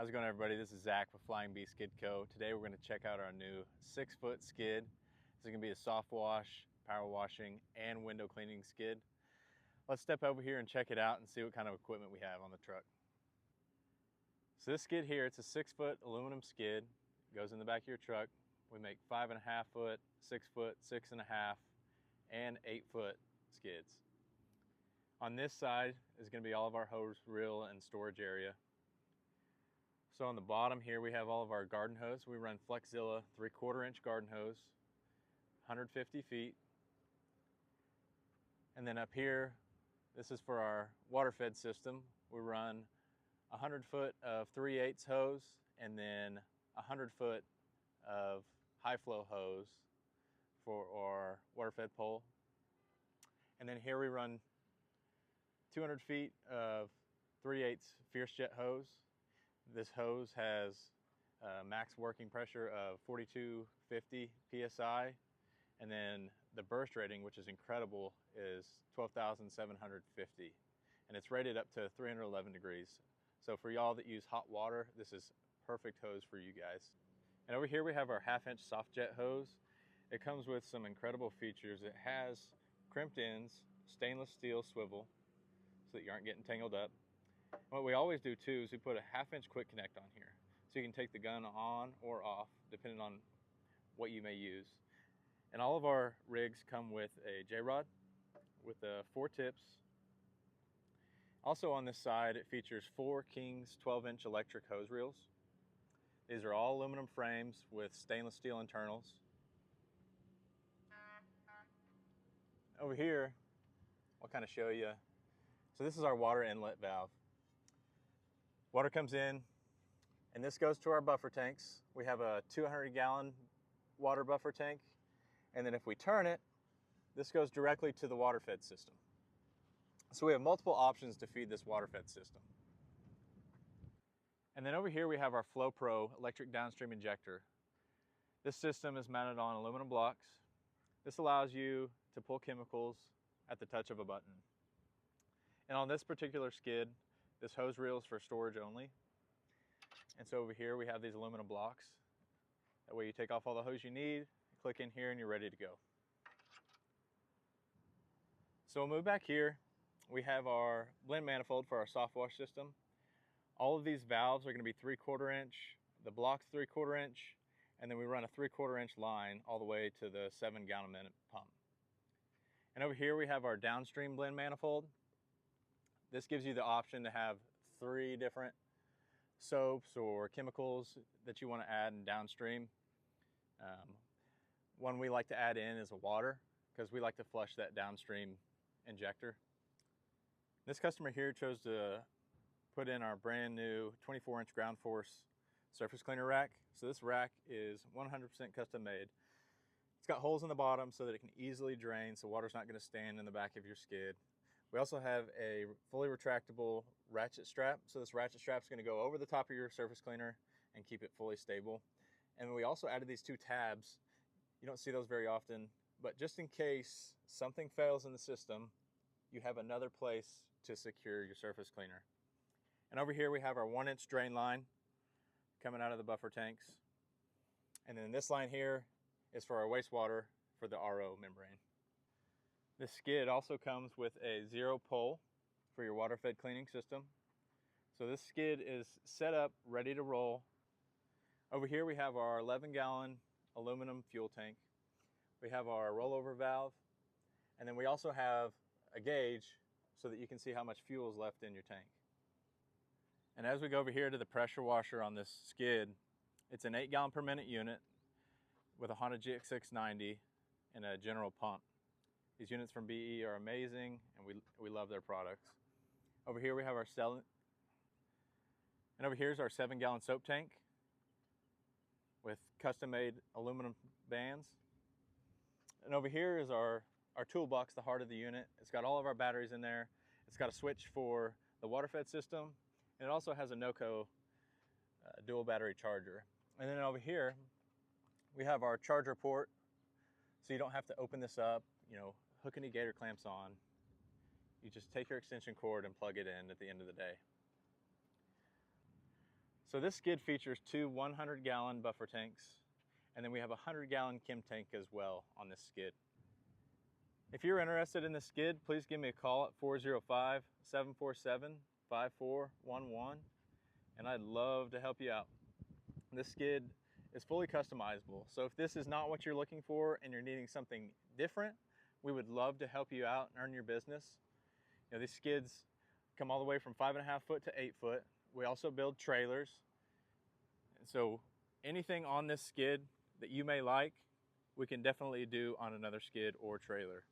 How's it going, everybody? This is Zach with Flying Bee Skid Co. Today we're going to check out our new 6-foot skid. This is going to be a soft wash, power washing, and window cleaning skid. Let's step over here and check it out and see what kind of equipment we have on the truck. So this skid here, it's a 6-foot aluminum skid. It goes in the back of your truck. We make 5.5 foot, 6 foot, 6.5, and 8-foot skids. On this side is going to be all of our hose reel and storage area. So on the bottom here we have all of our garden hose. We run Flexzilla 3/4 inch garden hose, 150 feet. And then up here, this is for our water fed system. We run 100 foot of 3/8 hose and then 100 foot of high flow hose for our water fed pole. And then here we run 200 feet of 3/8 Fierce Jet hose. This hose has a max working pressure of 4250 psi, and then the burst rating, which is incredible, is 12,750, and it's rated up to 311 degrees. So for y'all that use hot water, this is perfect hose for you guys. And over here we have our 1/2 inch soft jet hose. It comes with some incredible features. It has crimped ends, stainless steel swivel, so that you aren't getting tangled up. What we always do too is we put a 1/2 inch quick connect on here, so you can take the gun on or off depending on what you may use. And all of our rigs come with a J-rod with 4 tips. Also on this side it features 4 Kings 12-inch electric hose reels. These are all aluminum frames with stainless steel internals. Over here I'll kind of show you. So this is our water inlet valve. Water comes in, and this goes to our buffer tanks. We have a 200-gallon water buffer tank, and then if we turn it, this goes directly to the water fed system. So we have multiple options to feed this water fed system. And then over here we have our Flow Pro electric downstream injector. This system is mounted on aluminum blocks. This allows you to pull chemicals at the touch of a button. And on this particular skid, this hose reel is for storage only. And so over here we have these aluminum blocks. That way you take off all the hose you need, click in here, and you're ready to go. So we'll move back here. We have our blend manifold for our soft wash system. All of these valves are going to be 3/4 inch, the block's 3/4 inch, and then we run a 3/4 inch line all the way to the 7-gallon-a-minute pump. And over here we have our downstream blend manifold. This gives you the option to have 3 different soaps or chemicals that you want to add in downstream. One we like to add in is a water, because we like to flush that downstream injector. This customer here chose to put in our brand new 24-inch ground force surface cleaner rack. So this rack is 100% custom made. It's got holes in the bottom so that it can easily drain, so water's not going to stand in the back of your skid. We also have a fully retractable ratchet strap. So this ratchet strap is going to go over the top of your surface cleaner and keep it fully stable. And we also added these 2 tabs. You don't see those very often, but just in case something fails in the system, you have another place to secure your surface cleaner. And over here we have our 1-inch drain line coming out of the buffer tanks. And then this line here is for our wastewater for the RO membrane. This skid also comes with a 0 pole for your water fed cleaning system. So this skid is set up, ready to roll. Over here we have our 11-gallon aluminum fuel tank. We have our rollover valve, and then we also have a gauge so that you can see how much fuel is left in your tank. And as we go over here to the pressure washer on this skid, it's an 8-gallon-per-minute unit with a Honda GX690 and a general pump. These units from BE are amazing, and we love their products. Over here we have our and over here is our 7-gallon soap tank with custom-made aluminum bands. And over here is our toolbox, the heart of the unit. It's got all of our batteries in there. It's got a switch for the water fed system, and it also has a NOCO dual battery charger. And then over here we have our charger port, so you don't have to open this up, hook any gator clamps on. You just take your extension cord and plug it in at the end of the day. So this skid features two 100-gallon buffer tanks, and then we have a 100-gallon chem tank as well on this skid. If you're interested in the skid, please give me a call at 405-747-5411, and I'd love to help you out. This skid is fully customizable, so if this is not what you're looking for and you're needing something different, we would love to help you out and earn your business. You know, these skids come all the way from 5.5 foot to 8 foot. We also build trailers. And so anything on this skid that you may like, we can definitely do on another skid or trailer.